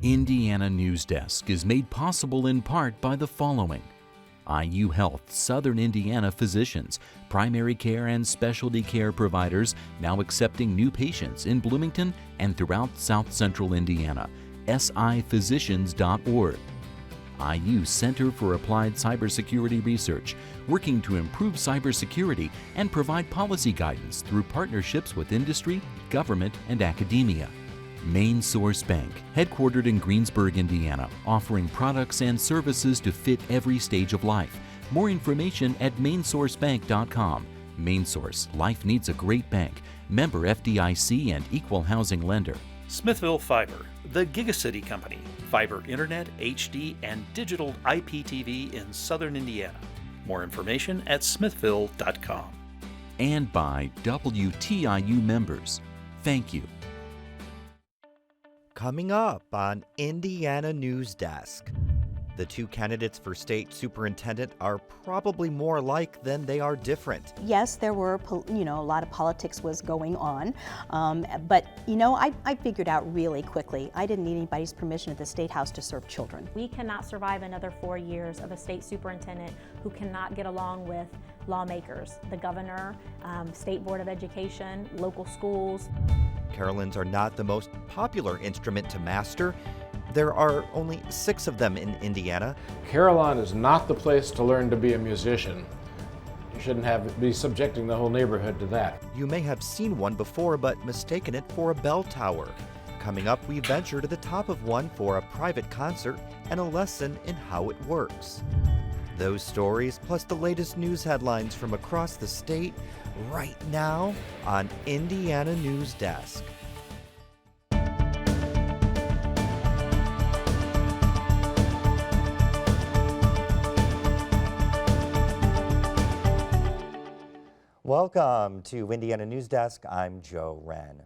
Indiana News Desk is made possible in part by the following: IU Health Southern Indiana physicians, primary care and specialty care providers now accepting new patients in Bloomington and throughout South Central Indiana. siphysicians.org. IU Center for Applied Cybersecurity Research, working to improve cybersecurity and provide policy guidance through partnerships with industry, government, and academia. Main Source Bank, headquartered in Greensburg, Indiana, offering products and services to fit every stage of life. More information at mainsourcebank.com. MainSource, life needs a great bank. Member FDIC and equal housing lender. Smithville Fiber, the Gigacity Company, fiber internet, HD, and digital IPTV in Southern Indiana. More information at smithville.com. And by WTIU members. Thank you. Coming up on Indiana News Desk. The two candidates for state superintendent are probably more alike than they are different. Yes, there were, a lot of politics was going on, but I figured out really quickly, I didn't need anybody's permission at the State House to serve children. We cannot survive another 4 years of a state superintendent who cannot get along with lawmakers, the governor, State Board of Education, local schools. Carillons are not the most popular instrument to master. There are only 6 of them in Indiana. Carillon is not the place to learn to be a musician. You shouldn't be subjecting the whole neighborhood to that. You may have seen one before, but mistaken it for a bell tower. Coming up, we venture to the top of one for a private concert and a lesson in how it works. Those stories, plus the latest news headlines from across the state, right now on Indiana News Desk. Welcome to Indiana News Desk. I'm Joe Wren.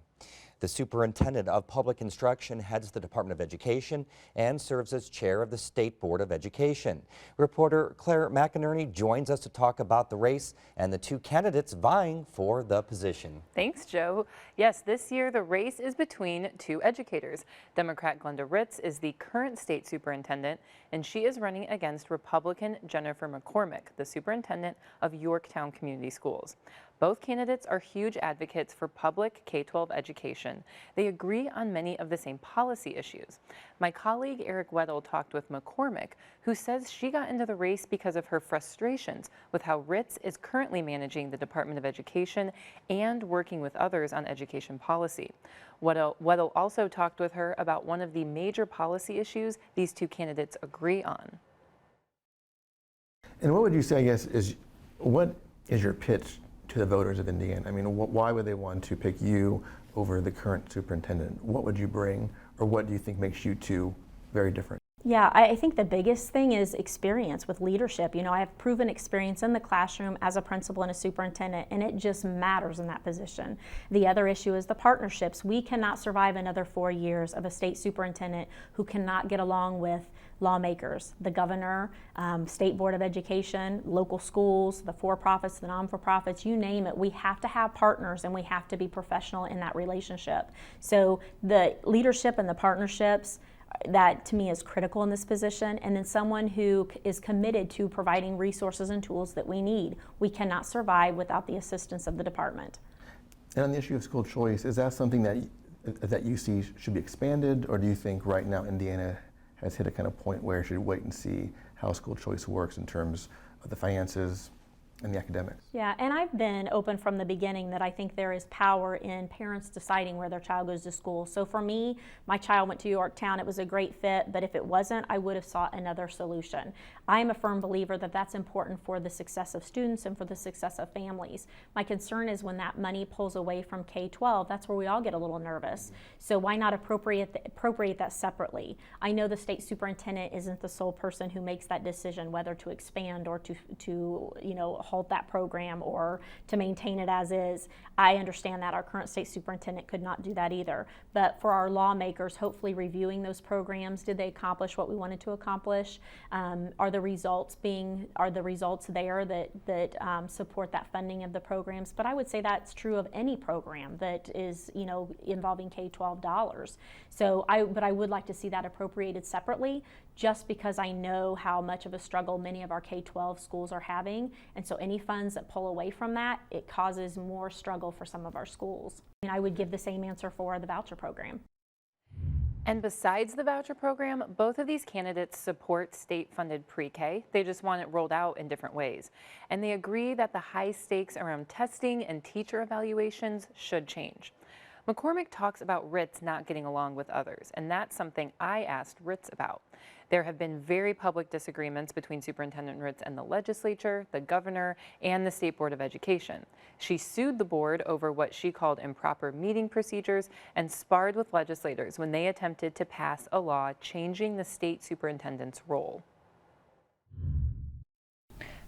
The Superintendent of Public Instruction heads the Department of Education and serves as chair of the State Board of Education. Reporter Claire McInerney joins us to talk about the race and the two candidates vying for the position. Thanks, Joe. Yes, this year the race is between two educators. Democrat Glenda Ritz is the current state superintendent, and she is running against Republican Jennifer McCormick, the superintendent of Yorktown Community Schools. Both candidates are huge advocates for public K-12 education. They agree on many of the same policy issues. My colleague Eric Weddle talked with McCormick, who says she got into the race because of her frustrations with how Ritz is currently managing the Department of Education and working with others on education policy. Weddle also talked with her about one of the major policy issues these two candidates agree on. And what would you say, I guess, what is your pitch to the voters of Indiana? I mean, why would they want to pick you over the current superintendent? What would you bring, or what do you think makes you two very different? Yeah, I think the biggest thing is experience with leadership. I have proven experience in the classroom as a principal and a superintendent, and it just matters in that position. The other issue is the partnerships. We cannot survive another 4 years of a state superintendent who cannot get along with lawmakers, the governor, State Board of Education, local schools, the for-profits, the non-for-profits, you name it. We have to have partners, and we have to be professional in that relationship. So the leadership and the partnerships, that to me is critical in this position, and then someone who is committed to providing resources and tools that we need. We cannot survive without the assistance of the department. And on the issue of school choice, is that something that you see should be expanded, or do you think right now Indiana has hit a kind of point where it should wait and see how school choice works in terms of the finances and the academics? Yeah, and I've been open from the beginning that I think there is power in parents deciding where their child goes to school. So for me, my child went to Yorktown. It was a great fit, but if it wasn't, I would have sought another solution. I am a firm believer that that's important for the success of students and for the success of families. My concern is when that money pulls away from K-12, that's where we all get a little nervous. So why not appropriate that separately? I know the state superintendent isn't the sole person who makes that decision whether to expand or to halt that program or to maintain it as is. I understand that our current state superintendent could not do that either. But for our lawmakers, hopefully reviewing those programs, did they accomplish what we wanted to accomplish? Are the results there that support that funding of the programs? But I would say that's true of any program that is, involving K-12 dollars. So but I would like to see that appropriated separately, just because I know how much of a struggle many of our K-12 schools are having. And so any funds that pull away from that, it causes more struggle for some of our schools. And I would give the same answer for the voucher program. And besides the voucher program, both of these candidates support state-funded pre-K. They just want it rolled out in different ways. And they agree that the high stakes around testing and teacher evaluations should change. McCormick talks about Ritz not getting along with others, and that's something I asked Ritz about. There have been very public disagreements between Superintendent Ritz and the legislature, the governor, and the State Board of Education. She sued the board over what she called improper meeting procedures and sparred with legislators when they attempted to pass a law changing the state superintendent's role.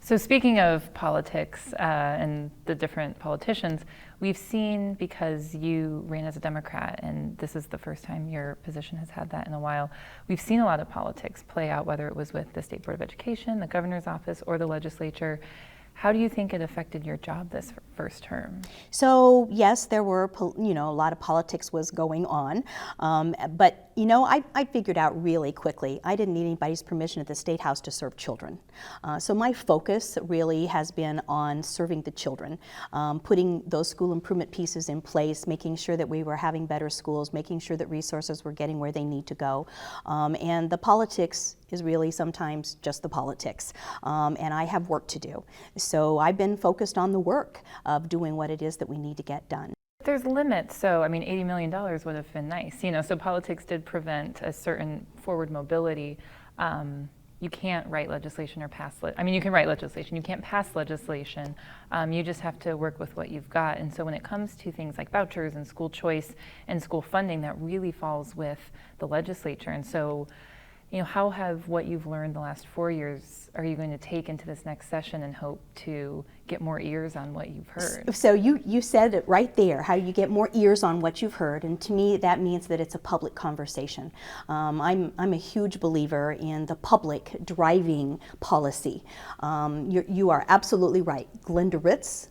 So speaking of politics and the different politicians, we've seen, because you ran as a Democrat and this is the first time your position has had that in a while, we've seen a lot of politics play out, whether it was with the State Board of Education, the governor's office, or the legislature. How do you think it affected your job this first term? So yes, there were, a lot of politics was going on, but I figured out really quickly I didn't need anybody's permission at the State House to serve children. So my focus really has been on serving the children, putting those school improvement pieces in place, making sure that we were having better schools, making sure that resources were getting where they need to go, and the politics is really sometimes just the politics, and I have work to do. So I've been focused on the work of doing what it is that we need to get done. There's limits, so I mean, $80 million would have been nice, so politics did prevent a certain forward mobility. You can't write legislation or pass you can write legislation, you can't pass legislation. You just have to work with what you've got. And so when it comes to things like vouchers and school choice and school funding, that really falls with the legislature. And so, how have what you've learned the last 4 years, are you going to take into this next session and hope to get more ears on what you've heard? So you said it right there, how you get more ears on what you've heard, and to me that means that it's a public conversation. I'm a huge believer in the public driving policy. You are absolutely right. Glenda Ritz,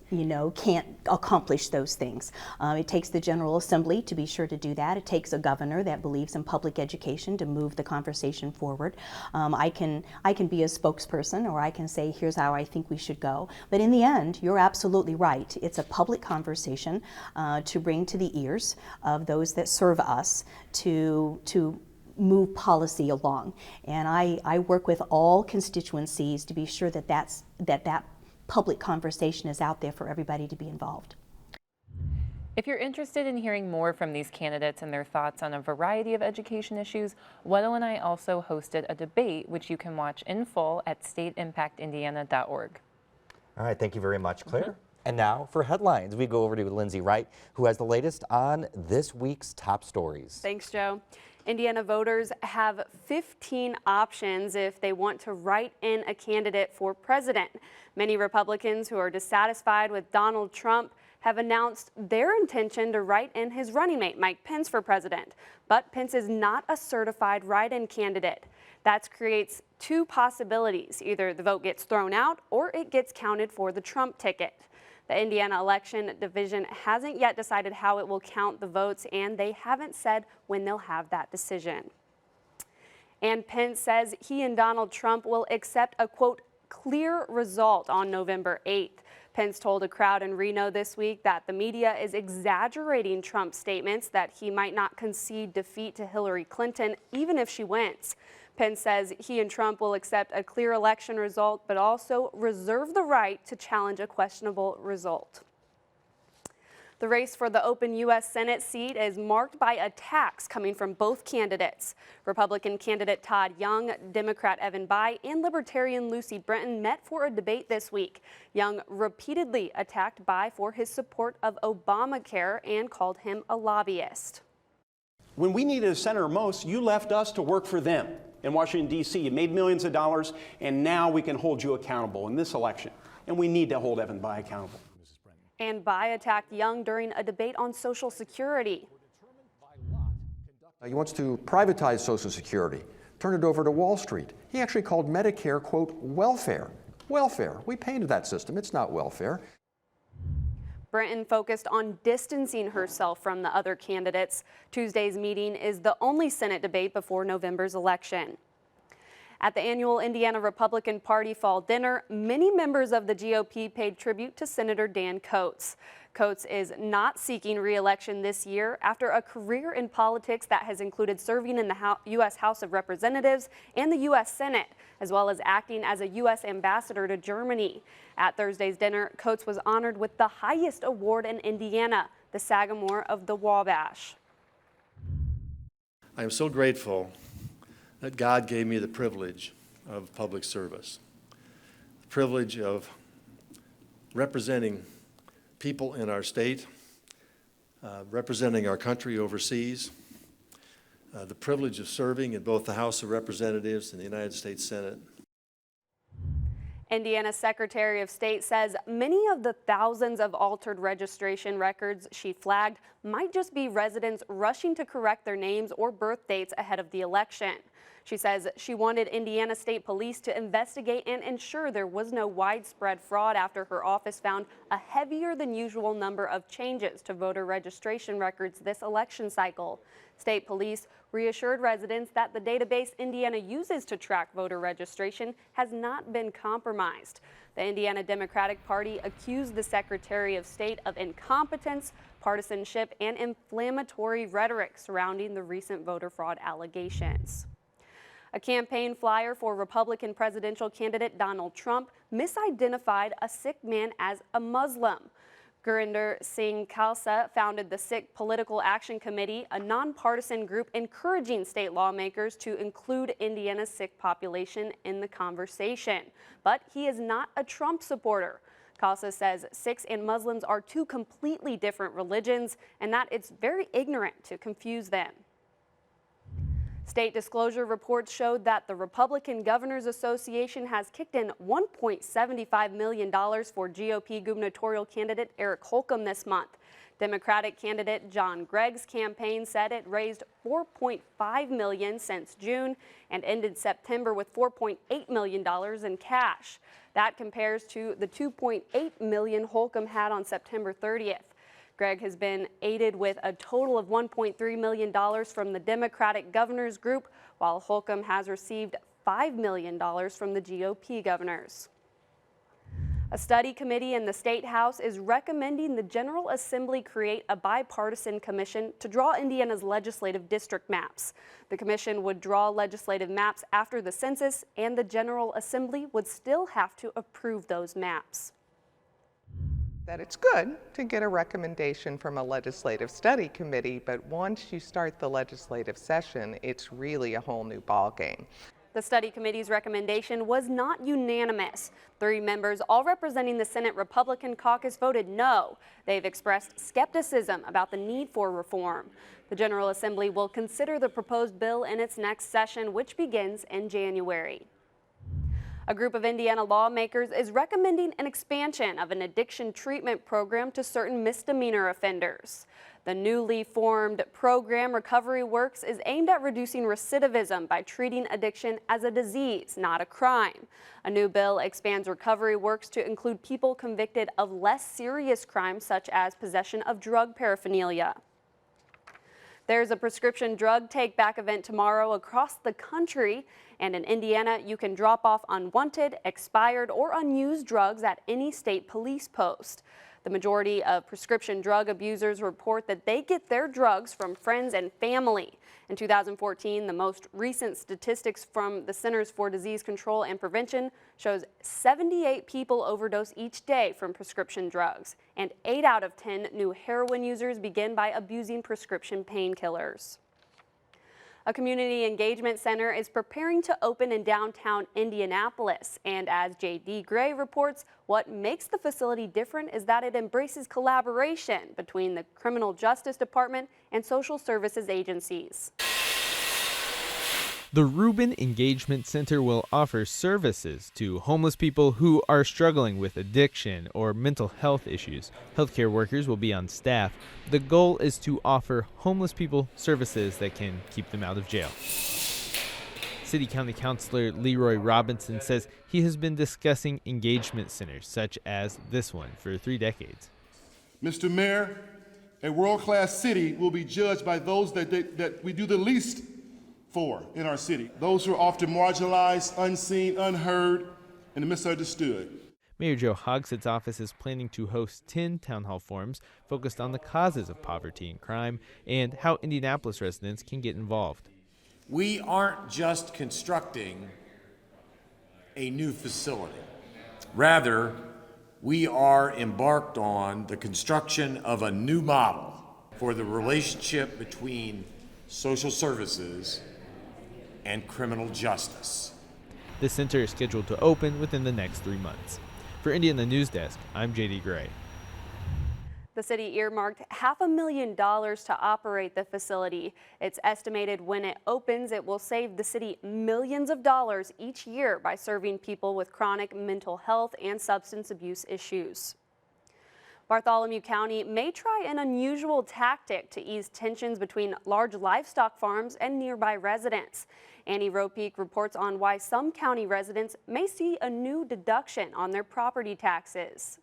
can't accomplish those things. It takes the General Assembly to be sure to do that. It takes a governor that believes in public education to move the conversation forward. I can be a spokesperson, or I can say here's how I think we should go. But in the end, you're absolutely right. It's a public conversation to bring to the ears of those that serve us to move policy along. And I work with all constituencies to be sure that that public conversation is out there for everybody to be involved. If you're interested in hearing more from these candidates and their thoughts on a variety of education issues, Weddle and I also hosted a debate, which you can watch in full at stateimpactindiana.org. All right, thank you very much, Claire. And now for headlines, we go over to Lindsay Wright, who has the latest on this week's top stories. Thanks, Joe. Indiana voters have 15 options if they want to write in a candidate for president. Many Republicans who are dissatisfied with Donald Trump have announced their intention to write in his running mate, Mike Pence, for president. But Pence is not a certified write-in candidate. That creates two possibilities. Either the vote gets thrown out or it gets counted for the Trump ticket. The Indiana Election Division hasn't yet decided how it will count the votes, and they haven't said when they'll have that decision. And Pence says he and Donald Trump will accept a, quote, clear result on November 8th. Pence told a crowd in Reno this week that the media is exaggerating Trump's statements that he might not concede defeat to Hillary Clinton even if she wins. Pence says he and Trump will accept a clear election result, but also reserve the right to challenge a questionable result. The race for the open U.S. Senate seat is marked by attacks coming from both candidates. Republican candidate Todd Young, Democrat Evan Bayh, and Libertarian Lucy Brenton met for a debate this week. Young repeatedly attacked Bayh for his support of Obamacare and called him a lobbyist. When we needed a senator most, you left us to work for them in Washington, D.C. You made millions of dollars, and now we can hold you accountable in this election. and we need to hold Evan Bayh accountable. And Bayh attacked Young during a debate on Social Security. He wants to privatize Social Security, turn it over to Wall Street. He actually called Medicare, quote, welfare. Welfare. We pay into that system. It's not welfare. Brinton focused on distancing herself from the other candidates. Tuesday's meeting is the only Senate debate before November's election. At the annual Indiana Republican Party fall dinner, many members of the GOP paid tribute to Senator Dan Coats. Coats is not seeking re-election this year after a career in politics that has included serving in the U.S. House of Representatives and the U.S. Senate, as well as acting as a U.S. ambassador to Germany. At Thursday's dinner, Coats was honored with the highest award in Indiana, the Sagamore of the Wabash. I am so grateful that God gave me the privilege of public service, the privilege of representing people in our state, representing our country overseas, the privilege of serving in both the House of Representatives and the United States Senate. Indiana Secretary of State says many of the thousands of altered registration records she flagged might just be residents rushing to correct their names or birth dates ahead of the election. She says she wanted Indiana State Police to investigate and ensure there was no widespread fraud after her office found a heavier than usual number of changes to voter registration records this election cycle. State Police reassured residents that the database Indiana uses to track voter registration has not been compromised. The Indiana Democratic Party accused the Secretary of State of incompetence, partisanship, and inflammatory rhetoric surrounding the recent voter fraud allegations. A campaign flyer for Republican presidential candidate Donald Trump misidentified a Sikh man as a Muslim. Gurinder Singh Khalsa founded the Sikh Political Action Committee, a nonpartisan group encouraging state lawmakers to include Indiana's Sikh population in the conversation. But he is not a Trump supporter. Khalsa says Sikhs and Muslims are two completely different religions and that it's very ignorant to confuse them. State disclosure reports showed that the Republican Governors Association has kicked in $1.75 million for GOP gubernatorial candidate Eric Holcomb this month. Democratic candidate John Gregg's campaign said it raised $4.5 million since June and ended September with $4.8 million in cash. That compares to the $2.8 million Holcomb had on September 30th. Gregg has been aided with a total of $1.3 million from the Democratic Governors Group, while Holcomb has received $5 million from the GOP governors. A study committee in the State House is recommending the General Assembly create a bipartisan commission to draw Indiana's legislative district maps. The commission would draw legislative maps after the census, and the General Assembly would still have to approve those maps. That it's good to get a recommendation from a legislative study committee, but once you start the legislative session, it's really a whole new ballgame. The study committee's recommendation was not unanimous. 3 members, all representing the Senate Republican caucus, voted no. They've expressed skepticism about the need for reform. The General Assembly will consider the proposed bill in its next session, which begins in January. A group of Indiana lawmakers is recommending an expansion of an addiction treatment program to certain misdemeanor offenders. The newly formed program, Recovery Works, is aimed at reducing recidivism by treating addiction as a disease, not a crime. A new bill expands Recovery Works to include people convicted of less serious crimes such as possession of drug paraphernalia. There's a prescription drug take-back event tomorrow across the country, and in Indiana, you can drop off unwanted, expired, or unused drugs at any state police post. The majority of prescription drug abusers report that they get their drugs from friends and family. In 2014, the most recent statistics from the Centers for Disease Control and Prevention shows 78 people overdose each day from prescription drugs, and 8 out of 10 new heroin users begin by abusing prescription painkillers. A community engagement center is preparing to open in downtown Indianapolis, and as J.D. Gray reports, what makes the facility different is that it embraces collaboration between the Criminal Justice Department and social services agencies. The Rubin Engagement Center will offer services to homeless people who are struggling with addiction or mental health issues. Healthcare workers will be on staff. The goal is to offer homeless people services that can keep them out of jail. City County Councilor Leroy Robinson says he has been discussing engagement centers such as this one for 3 decades. Mr. Mayor, a world-class city will be judged by those that we do the least for in our city. Those who are often marginalized, unseen, unheard, and misunderstood. Mayor Joe Hogsett's office is planning to host 10 town hall forums focused on the causes of poverty and crime and how Indianapolis residents can get involved. We aren't just constructing a new facility. Rather, we are embarked on the construction of a new model for the relationship between social services and criminal justice. The center is scheduled to open within the next 3 months. For Indiana News Desk, I'm JD Gray. The city earmarked $500,000 to operate the facility. It's estimated when it opens, it will save the city millions of dollars each year by serving people with chronic mental health and substance abuse issues. Bartholomew County may try an unusual tactic to ease tensions between large livestock farms and nearby residents. Annie Ropeek reports on why some county residents may see a new deduction on their property taxes.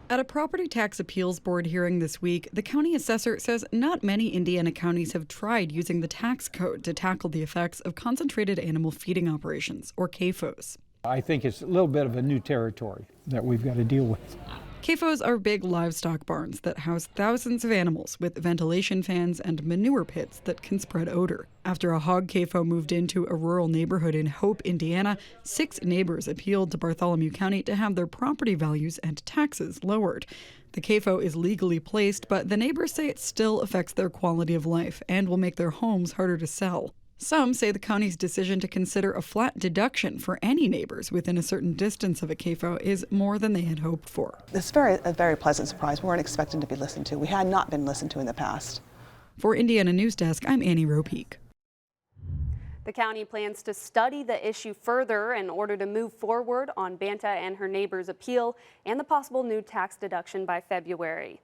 At a property tax appeals board hearing this week, the county assessor says not many Indiana counties have tried using the tax code to tackle the effects of concentrated animal feeding operations, or CAFOs. I think it's a little bit of a new territory that we've got to deal with. CAFOs are big livestock barns that house thousands of animals with ventilation fans and manure pits that can spread odor. After a hog CAFO moved into a rural neighborhood in Hope, Indiana, 6 neighbors appealed to Bartholomew County to have their property values and taxes lowered. The CAFO is legally placed, but the neighbors say it still affects their quality of life and will make their homes harder to sell. Some say the county's decision to consider a flat deduction for any neighbors within a certain distance of a CAFO is more than they had hoped for. It's a very pleasant surprise. We weren't expecting to be listened to. We had not been listened to in the past. For Indiana News Desk, I'm Annie Ropeek. The county plans to study the issue further in order to move forward on Banta and her neighbor's appeal and the possible new tax deduction by February.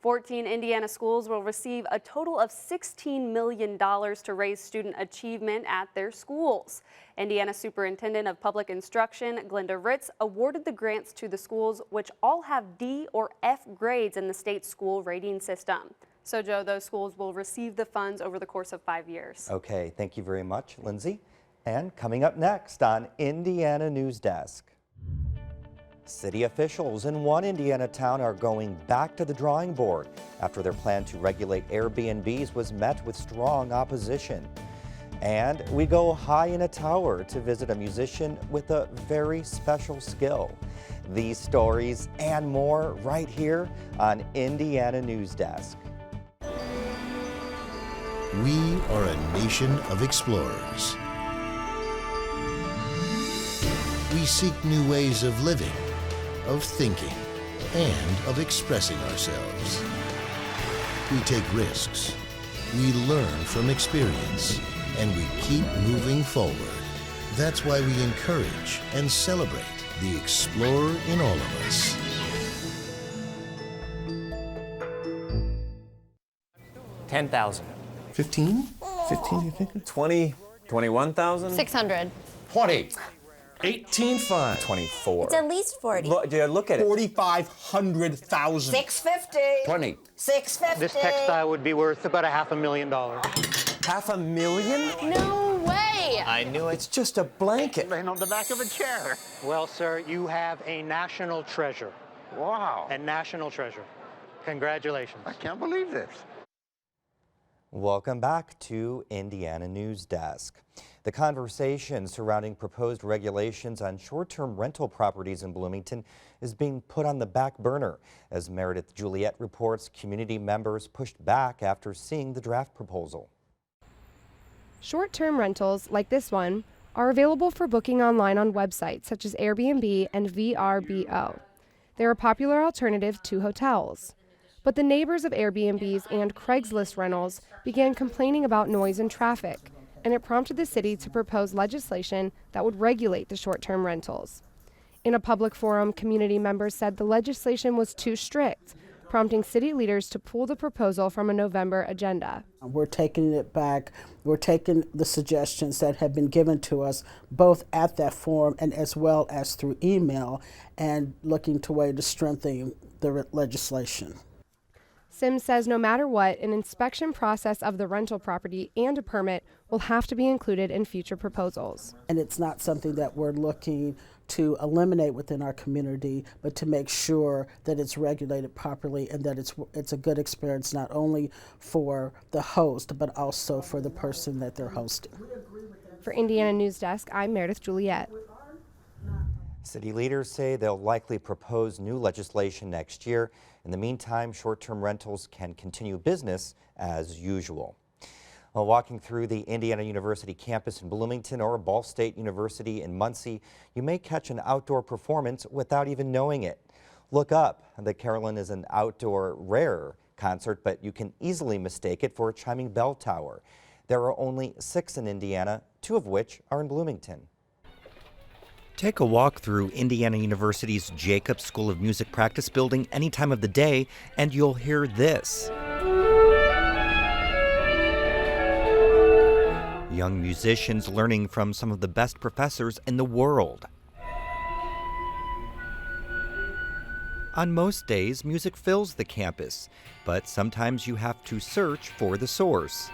14 Indiana schools will receive a total of $16 million to raise student achievement at their schools. Indiana Superintendent of Public Instruction, Glenda Ritz, awarded the grants to the schools which all have D or F grades in the state school rating system. So, Joe, those schools will receive the funds over the course of 5 years. Okay, thank you very much, Lindsay. And coming up next on Indiana News Desk. City officials in one Indiana town are going back to the drawing board after their plan to regulate Airbnbs was met with strong opposition. And we go high in a tower to visit a musician with a very special skill. These stories and more right here on Indiana News Desk. We are a nation of explorers. We seek new ways of living, of thinking, and of expressing ourselves. We take risks, we learn from experience, and we keep moving forward. That's why we encourage and celebrate the explorer in all of us. $10,000. 15? 15, you think? 20, 21,000? 600. 20. 18.5. 24. It's at least 40. Look at it. 45,000. 650. 20. 650. This textile would be worth about $500,000. $500,000? No way. I knew it's just a blanket. Laying on the back of a chair. Well, sir, you have a national treasure. Wow. A national treasure. Congratulations. I can't believe this. Welcome back to Indiana News Desk. The conversation surrounding proposed regulations on short-term rental properties in Bloomington is being put on the back burner. As Meredith Juliet reports, community members pushed back after seeing the draft proposal. Short-term rentals, like this one, are available for booking online on websites such as Airbnb and VRBO. They're a popular alternative to hotels. But the neighbors of Airbnbs and Craigslist rentals began complaining about noise and traffic. and it prompted the city to propose legislation that would regulate the short-term rentals. In a public forum, community members said the legislation was too strict, prompting city leaders to pull the proposal from a November agenda. We're taking it back. We're taking the suggestions that have been given to us, both at that forum and as well as through email, and looking to way to strengthen the legislation. Sims says no matter what, an inspection process of the rental property and a permit will have to be included in future proposals. And it's not something that we're looking to eliminate within our community, but to make sure that it's regulated properly and that it's a good experience not only for the host, but also for the person that they're hosting. For Indiana News Desk, I'm Meredith Juliet. City leaders say they'll likely propose new legislation next year. In the meantime, short-term rentals can continue business as usual. While walking through the Indiana University campus in Bloomington or Ball State University in Muncie, you may catch an outdoor performance without even knowing it. Look up. The Carillon is an outdoor, rare concert, but you can easily mistake it for a chiming bell tower. There are only 6 in Indiana, 2 of which are in Bloomington. Take a walk through Indiana University's Jacobs School of Music practice building any time of the day, and you'll hear this. Young musicians learning from some of the best professors in the world. On most days, music fills the campus, but sometimes you have to search for the source.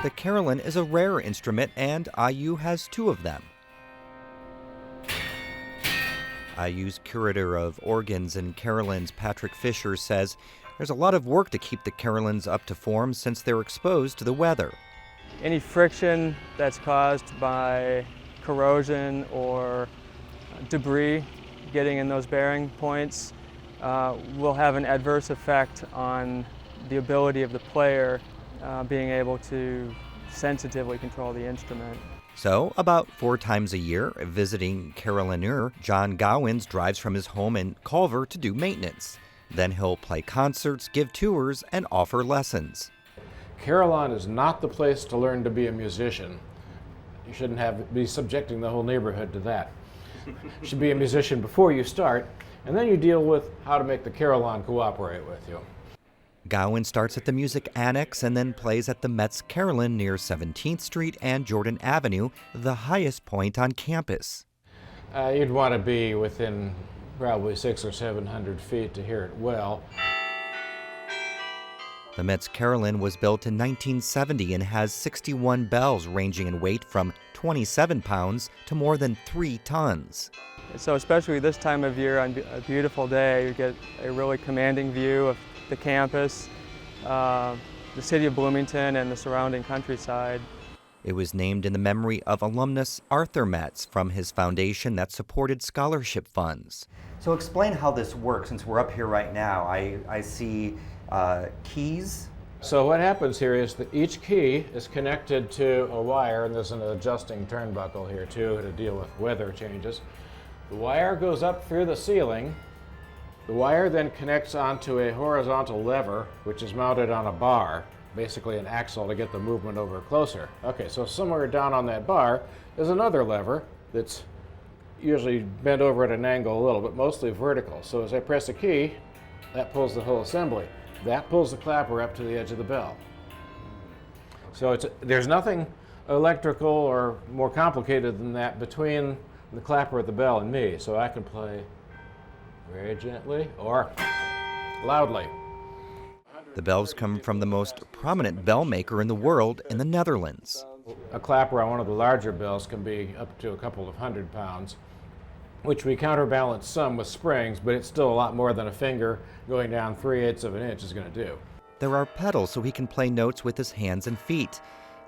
The carillon is a rare instrument, and IU has 2 of them. IU's curator of organs and carillons, Patrick Fisher, says there's a lot of work to keep the carillons up to form since they're exposed to the weather. Any friction that's caused by corrosion or debris getting in those bearing points will have an adverse effect on the ability of the player being able to sensitively control the instrument. So, about 4 times a year, visiting carillonneur John Gowins drives from his home in Culver to do maintenance. Then he'll play concerts, give tours, and offer lessons. Carillon is not the place to learn to be a musician. You shouldn't be subjecting the whole neighborhood to that. You should be a musician before you start, and then you deal with how to make the carillon cooperate with you. Gowan starts at the Music Annex and then plays at the Metz Carillon near 17th Street and Jordan Avenue, the highest point on campus. You'd want to be within probably 600 or 700 feet to hear it well. The Metz Carillon was built in 1970 and has 61 bells ranging in weight from 27 pounds to more than 3 tons. So especially this time of year on a beautiful day, you get a really commanding view of the campus, the city of Bloomington, and the surrounding countryside. It was named in the memory of alumnus Arthur Metz from his foundation that supported scholarship funds. So explain how this works, since we're up here right now. I see keys. So what happens here is that each key is connected to a wire, and there's an adjusting turnbuckle here too to deal with weather changes. The wire goes up through the ceiling. The wire then connects onto a horizontal lever, which is mounted on a bar, basically an axle to get the movement over closer. Okay, so somewhere down on that bar is another lever that's usually bent over at an angle a little, but mostly vertical. So as I press a key, that pulls the whole assembly. That pulls the clapper up to the edge of the bell. So there's nothing electrical or more complicated than that between the clapper at the bell and me, so I can play very gently or loudly. The bells come from the most prominent bell maker in the world in the Netherlands. A clapper on one of the larger bells can be up to a couple of 100 pounds, which we counterbalance some with springs, but it's still a lot more than a finger going down 3/8 of an inch is going to do. There are pedals so he can play notes with his hands and feet.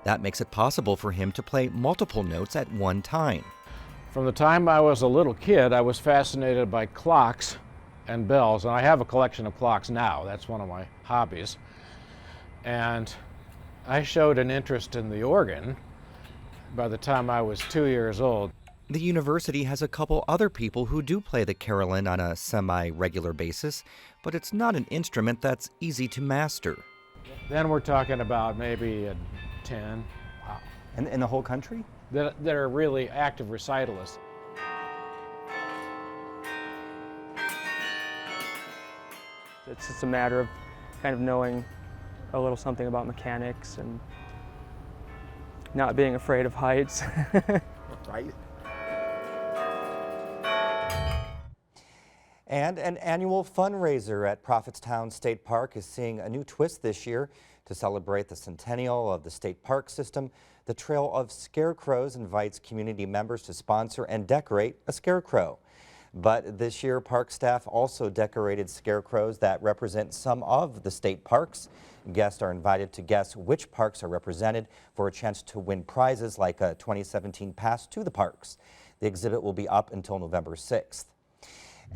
That makes it possible for him to play multiple notes at one time. From the time I was a little kid, I was fascinated by clocks and bells, and I have a collection of clocks now. That's one of my hobbies. And I showed an interest in the organ by the time I was 2 years old. The university has a couple other people who do play the carillon on a semi-regular basis, but it's not an instrument that's easy to master. Then we're talking about maybe 10. Wow. And in the whole country? That are really active recitalists. It's just a matter of kind of knowing a little something about mechanics and not being afraid of heights. Right. And an annual fundraiser at Prophetstown State Park is seeing a new twist this year. To celebrate the centennial of the state park system, the Trail of Scarecrows invites community members to sponsor and decorate a scarecrow. But this year, park staff also decorated scarecrows that represent some of the state parks. Guests are invited to guess which parks are represented for a chance to win prizes like a 2017 pass to the parks. The exhibit will be up until November 6th.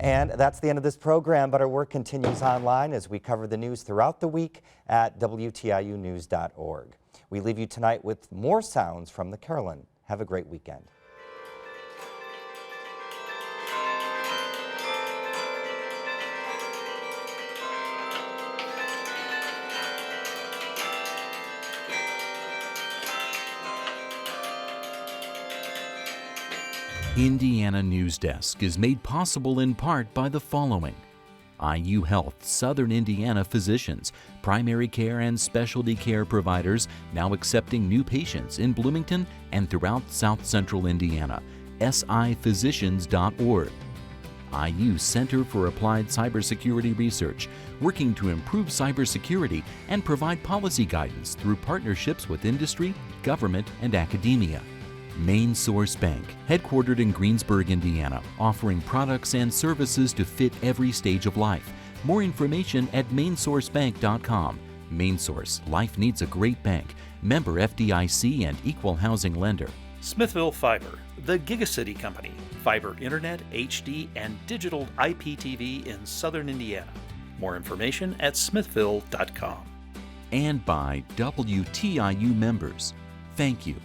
And that's the end of this program, but our work continues online as we cover the news throughout the week at WTIUnews.org. We leave you tonight with more sounds from the Carillon. Have a great weekend. Indiana News Desk is made possible in part by the following: IU Health Southern Indiana physicians, primary care and specialty care providers now accepting new patients in Bloomington and throughout South Central Indiana. siphysicians.org. IU Center for Applied Cybersecurity Research, working to improve cybersecurity and provide policy guidance through partnerships with industry, government, and academia. Main Source Bank, headquartered in Greensburg, Indiana, offering products and services to fit every stage of life. More information at mainsourcebank.com. Main Source, life needs a great bank. Member FDIC and equal housing lender. Smithville Fiber, the Gigacity Company. Fiber Internet, HD, and digital IPTV in Southern Indiana. More information at smithville.com. And by WTIU members. Thank you.